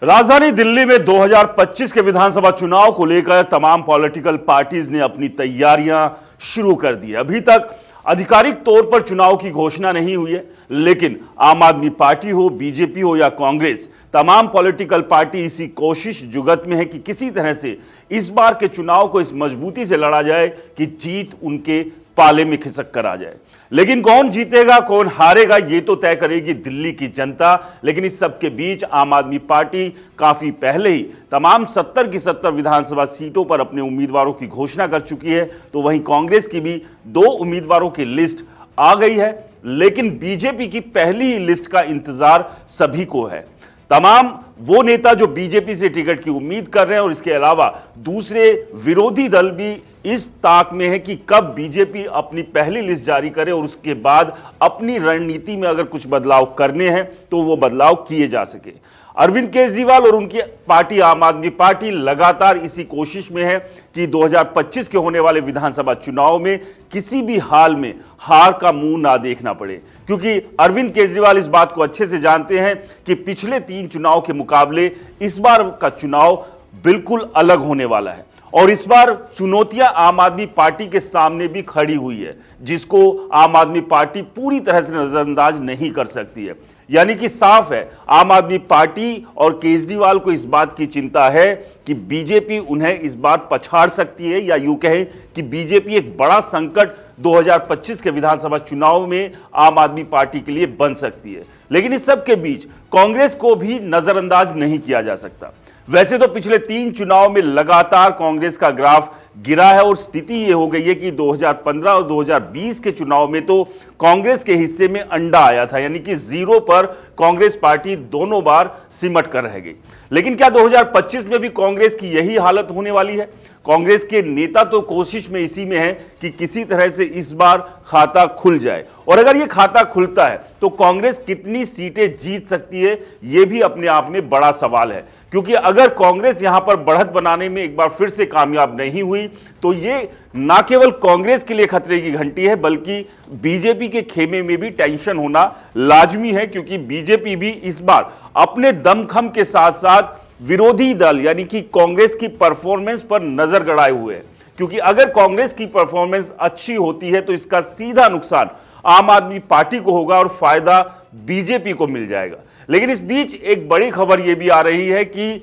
राजधानी दिल्ली में 2025 के विधानसभा चुनाव को लेकर तमाम पॉलिटिकल पार्टीज ने अपनी तैयारियां शुरू कर दी है। अभी तक आधिकारिक तौर पर चुनाव की घोषणा नहीं हुई है, लेकिन आम आदमी पार्टी हो, बीजेपी हो या कांग्रेस, तमाम पॉलिटिकल पार्टी इसी कोशिश जुगत में है कि किसी तरह से इस बार के चुनाव को इस मजबूती से लड़ा जाए कि जीत उनके पाले में खिसक कर आ जाए। लेकिन कौन जीतेगा कौन हारेगा ये तो तय करेगी दिल्ली की जनता। लेकिन इस सब के बीच आम आदमी पार्टी काफी पहले ही तमाम 70 की 70 विधानसभा सीटों पर अपने उम्मीदवारों की घोषणा कर चुकी है। तो वहीं कांग्रेस की भी 2 उम्मीदवारों की लिस्ट आ गई है, लेकिन बीजेपी की पहली ही लिस्ट का इंतजार सभी को है। तमाम वो नेता जो बीजेपी से टिकट की उम्मीद कर रहे हैं और इसके अलावा दूसरे विरोधी दल भी इस ताक में है कि कब बीजेपी अपनी पहली लिस्ट जारी करे और उसके बाद अपनी रणनीति में अगर कुछ बदलाव करने हैं तो वो बदलाव किए जा सके। अरविंद केजरीवाल और उनकी पार्टी आम आदमी पार्टी लगातार इसी कोशिश में है कि 2025 के होने वाले विधानसभा चुनाव में किसी भी हाल में हार का मुंह ना देखना पड़े, क्योंकि अरविंद केजरीवाल इस बात को अच्छे से जानते हैं कि पिछले 3 चुनाव के मुकाबले इस बार का चुनाव बिल्कुल अलग होने वाला है। और इस बार चुनौतियां आम आदमी पार्टी के सामने भी खड़ी हुई है, जिसको आम आदमी पार्टी पूरी तरह से नजरअंदाज नहीं कर सकती है। यानी कि साफ है, आम आदमी पार्टी और केजरीवाल को इस बात की चिंता है कि बीजेपी उन्हें इस बार पछाड़ सकती है, या यूं कहें कि बीजेपी एक बड़ा संकट 2025 के विधानसभा चुनाव में आम आदमी पार्टी के लिए बन सकती है। लेकिन इस सब के बीच कांग्रेस को भी नजरअंदाज नहीं किया जा सकता। वैसे तो पिछले 3 चुनाव में लगातार कांग्रेस का ग्राफ गिरा है और स्थिति यह हो गई है कि 2015 और 2020 के चुनाव में तो कांग्रेस के हिस्से में अंडा आया था, यानी कि 0 पर कांग्रेस पार्टी दोनों बार सिमट कर रह गई। लेकिन क्या 2025 में भी कांग्रेस की यही हालत होने वाली है? कांग्रेस के नेता तो कोशिश में इसी में है कि किसी तरह से इस बार खाता खुल जाए, और अगर यह खाता खुलता है तो कांग्रेस कितनी सीटें जीत सकती है यह भी अपने आप में बड़ा सवाल है। क्योंकि अगर कांग्रेस यहां पर बढ़त बनाने में एक बार फिर से कामयाब नहीं हुई तो यह ना केवल कांग्रेस के लिए खतरे की घंटी है, बल्कि बीजेपी के खेमे में भी टेंशन होना लाजमी है। क्योंकि बीजेपी भी इस बार अपने दमखम के साथ साथ विरोधी दल यानी कि कांग्रेस की परफॉर्मेंस पर नजर गड़ाए हुए है। क्योंकि अगर कांग्रेस की परफॉर्मेंस अच्छी होती है तो इसका सीधा नुकसान आम आदमी पार्टी को होगा और फायदा बीजेपी को मिल जाएगा। लेकिन इस बीच एक बड़ी खबर यह भी आ रही है कि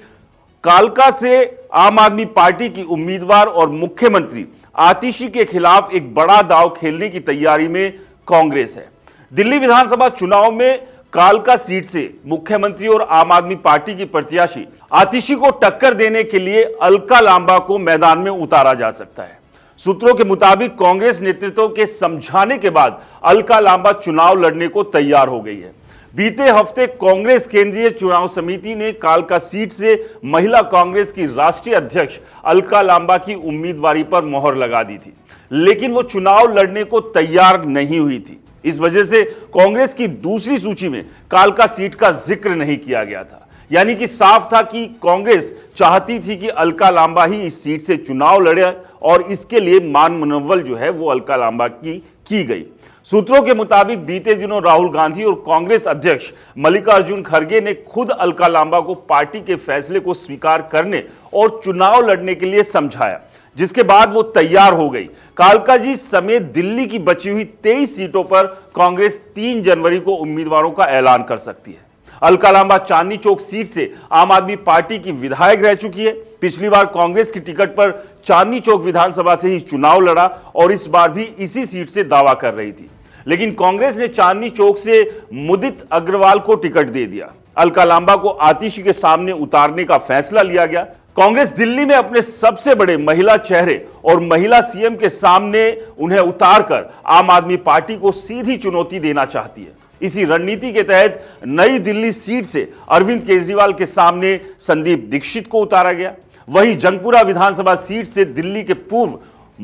कालका से आम आदमी पार्टी की उम्मीदवार और मुख्यमंत्री आतिशी के खिलाफ एक बड़ा दांव खेलने की तैयारी में कांग्रेस है। दिल्ली विधानसभा चुनाव में कालका सीट से मुख्यमंत्री और आम आदमी पार्टी की प्रत्याशी आतिशी को टक्कर देने के लिए अलका लांबा को मैदान में उतारा जा सकता है। सूत्रों के मुताबिक कांग्रेस नेतृत्व के समझाने के बाद अलका लांबा चुनाव लड़ने को तैयार हो गई है। बीते हफ्ते कांग्रेस केंद्रीय चुनाव समिति ने कालका सीट से महिला कांग्रेस की राष्ट्रीय अध्यक्ष अलका लांबा की उम्मीदवारी पर मोहर लगा दी थी, लेकिन वो चुनाव लड़ने को तैयार नहीं हुई थी। इस वजह से कांग्रेस की दूसरी सूची में कालका सीट का जिक्र नहीं किया गया था। यानी कि साफ था कि कांग्रेस चाहती थी कि अलका लांबा ही इस सीट से चुनाव लड़े, और इसके लिए मान मनव्वल जो है वो अलका लांबा की गई। सूत्रों के मुताबिक बीते दिनों राहुल गांधी और कांग्रेस अध्यक्ष मल्लिकार्जुन खड़गे ने खुद अलका लांबा को पार्टी के फैसले को स्वीकार करने और चुनाव लड़ने के लिए समझाया, जिसके बाद वो तैयार हो गई। कालका जी समेत दिल्ली की बची हुई 23 सीटों पर कांग्रेस 3 जनवरी को उम्मीदवारों का ऐलान कर सकती है। अलका लांबा चांदनी चौक सीट से आम आदमी पार्टी की विधायक रह चुकी है। पिछली बार कांग्रेस की टिकट पर चांदनी चौक विधानसभा से ही चुनाव लड़ा और इस बार भी इसी सीट से दावा कर रही थी, लेकिन कांग्रेस ने चांदनी चौक से मुदित अग्रवाल को टिकट दे दिया। अलका लांबा को आतिशी के सामने उतारने का फैसला लिया गया। कांग्रेस दिल्ली में अपने सबसे बड़े महिला चेहरे और महिला सीएम के सामने उन्हें उतारकर आम आदमी पार्टी को सीधी चुनौती देना चाहती है। इसी रणनीति के तहत नई दिल्ली सीट से अरविंद केजरीवाल के सामने संदीप दीक्षित को उतारा गया। वहीं जंगपुरा विधानसभा सीट से दिल्ली के पूर्व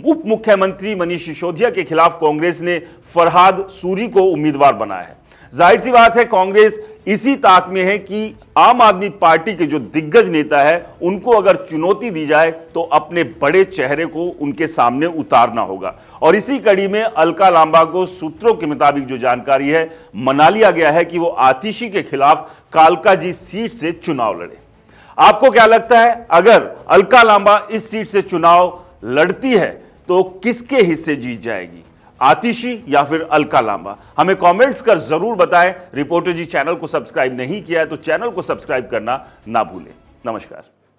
उप मुख्यमंत्री मनीष सिसोदिया के खिलाफ कांग्रेस ने फरहाद सूरी को उम्मीदवार बनाया है। जाहिर सी बात है, कांग्रेस इसी ताक में है कि आम आदमी पार्टी के जो दिग्गज नेता है उनको अगर चुनौती दी जाए तो अपने बड़े चेहरे को उनके सामने उतारना होगा। और इसी कड़ी में अलका लांबा को सूत्रों के मुताबिक जो जानकारी है, मना लिया गया है कि वो आतिशी के खिलाफ कालका जी सीट से चुनाव लड़े। आपको क्या लगता है, अगर अलका लांबा इस सीट से चुनाव लड़ती है तो किसके हिस्से जीत जाएगी, आतिशी या फिर अलका लांबा? हमें कमेंट्स कर जरूर बताएं। रिपोर्टर जी चैनल को सब्सक्राइब नहीं किया है तो चैनल को सब्सक्राइब करना ना भूलें। नमस्कार।